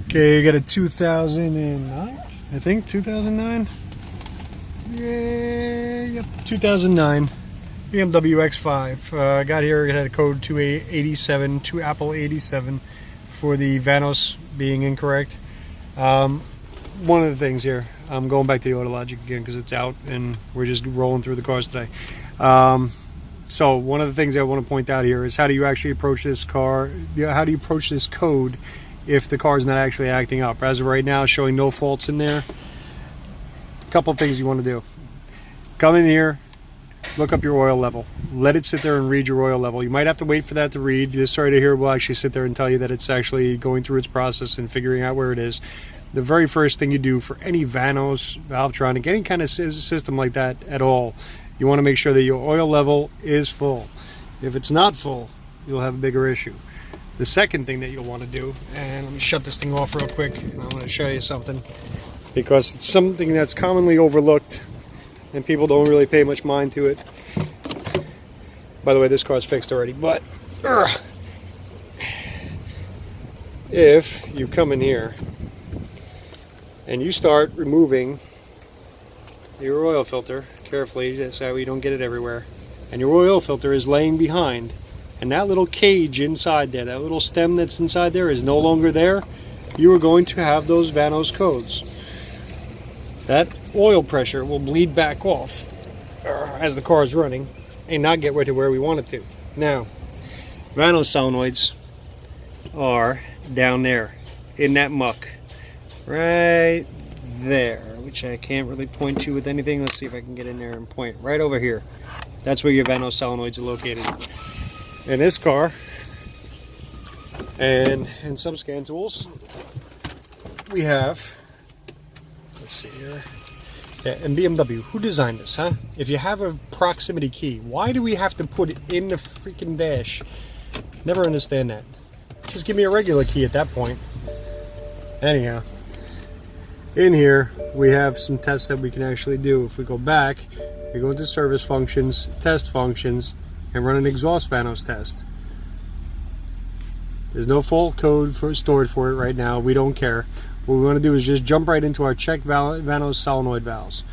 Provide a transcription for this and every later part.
Okay, you got a 2009, I think 2009. Yeah, yep, 2009 BMW X5. Got here, it had a code 287, to Apple 87 for the Vanos being incorrect. One of the things here, I'm going back to the Autologic again because it's out and we're just rolling through the cars today. So one of the things I want to point out here is how do you actually approach this car? How do you approach this code if the car is not actually acting up? As of right now, showing no faults in there. A couple of things you want to do. Come in here, look up your oil level. Let it sit there and read your oil level. You might have to wait for that to read. This right here will actually sit there and tell you that it's actually going through its process and figuring out where it is. The very first thing you do for any Vanos, Valvetronic, any kind of system like that at all, you want to make sure that your oil level is full. If it's not full, you'll have a bigger issue. The second thing that you'll want to do, and let me shut this thing off real quick, and I'm going to show you something, because it's something that's commonly overlooked and people don't really pay much mind to it. By the way, this car's fixed already, but if you come in here and you start removing your oil filter carefully, so you don't get it everywhere, and your oil filter is laying behind, and that little cage inside there, that little stem that's inside there is no longer there, you are going to have those Vanos codes. That oil pressure will bleed back off as the car is running and not get to where we want it to. Now, Vanos solenoids are down there in that muck right there, which I can't really point to with anything. Let's see if I can get in there and point right over here. That's where your Vanos solenoids are located. In this car and in some scan tools, we have, let's see here, yeah, and BMW, who designed this, huh? If you have a proximity key, why do we have to put it in the freaking dash? Never understand that. Just give me a regular key at that point. Anyhow, in here we have some tests that we can actually do. If we go back, we go into service functions, test functions, and run an exhaust Vanos test. There's no fault code stored for it right now. We don't care. What we want to do is just jump right into our check Vanos solenoid valves.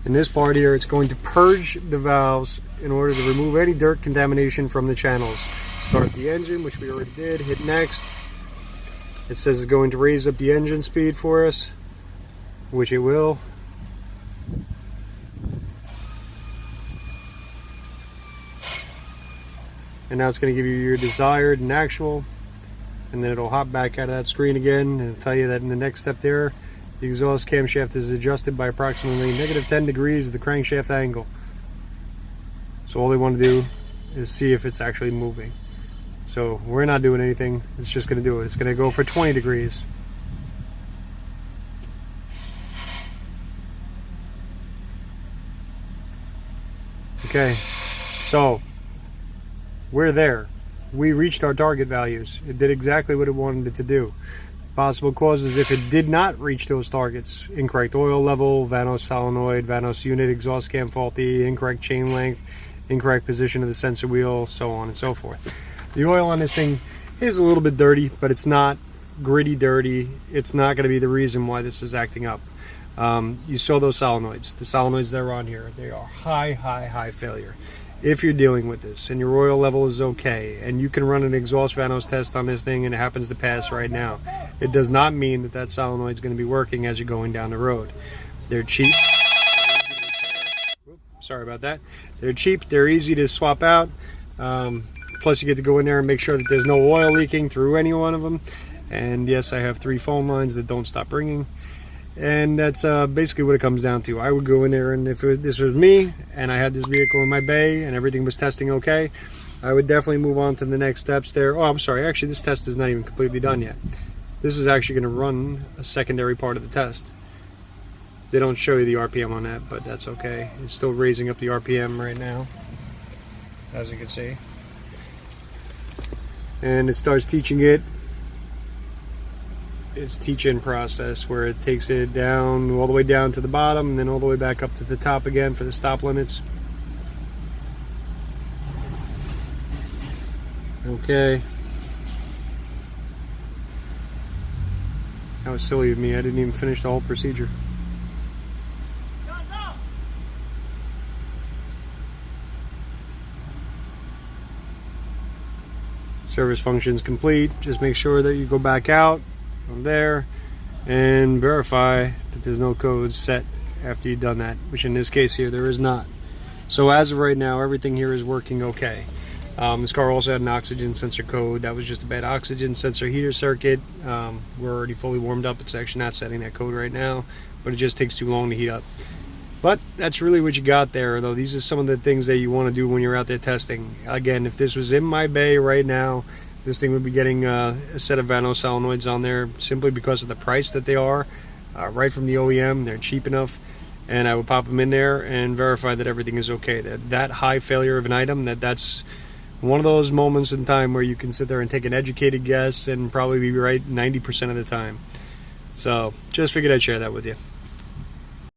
In this part here, it's going to purge the valves in order to remove any dirt contamination from the channels. Start the engine, which we already did. Hit next. It says it's going to raise up the engine speed for us, which it will. And now it's going to give you your desired and actual, and then it'll hop back out of that screen again and tell you that in the next step there, the exhaust camshaft is adjusted by approximately -10 degrees of the crankshaft angle. So all they want to do is see if it's actually moving. So we're not doing anything, it's just going to do it. It's going to go for 20 degrees. Okay, so we're there. We reached our target values. It did exactly what it wanted it to do. Possible causes if it did not reach those targets: incorrect oil level, Vanos solenoid, Vanos unit, exhaust cam faulty, incorrect chain length, incorrect position of the sensor wheel, so on and so forth. The oil on this thing is a little bit dirty, but it's not gritty dirty. It's not going to be the reason why this is acting up. You saw those solenoids. The solenoids that are on here, they are high failure. If you're dealing with this and your oil level is okay and you can run an exhaust Vanos test on this thing and it happens to pass right now, it does not mean that that solenoid is going to be working as you're going down the road. They're cheap. Sorry about that. They're cheap. They're easy to swap out. Plus you get to go in there and make sure that there's no oil leaking through any one of them. And yes, I have 3 phone lines that don't stop ringing. And that's basically what it comes down to. I would go in there, and if this was me and I had this vehicle in my bay and everything was testing okay, I would definitely move on to the next steps there. Oh, I'm sorry, actually this test is not even completely done yet. This is actually going to run a secondary part of the test. They don't show you the RPM on that, but that's okay. It's still raising up the RPM right now, as you can see. And it starts teaching it its teach-in process, where it takes it down, all the way down to the bottom, and then all the way back up to the top again for the stop limits. Okay. That was silly of me. I didn't even finish the whole procedure. Service functions complete. Just make sure that you go back out from there and verify that there's no codes set after you've done that, which in this case here there is not. So as of right now, everything here is working okay. This car also had an oxygen sensor code. That was just a bad oxygen sensor heater circuit. We're already fully warmed up. It's actually not setting that code right now, but it just takes too long to heat up. But that's really what you got there, though. These are some of the things that you want to do when you're out there testing. Again, if this was in my bay right now, this thing would be getting a set of Vanos solenoids on there simply because of the price that they are. Right from the OEM, they're cheap enough. And I would pop them in there and verify that everything is okay. That high failure of an item, that's one of those moments in time where you can sit there and take an educated guess and probably be right 90% of the time. So just figured I'd share that with you.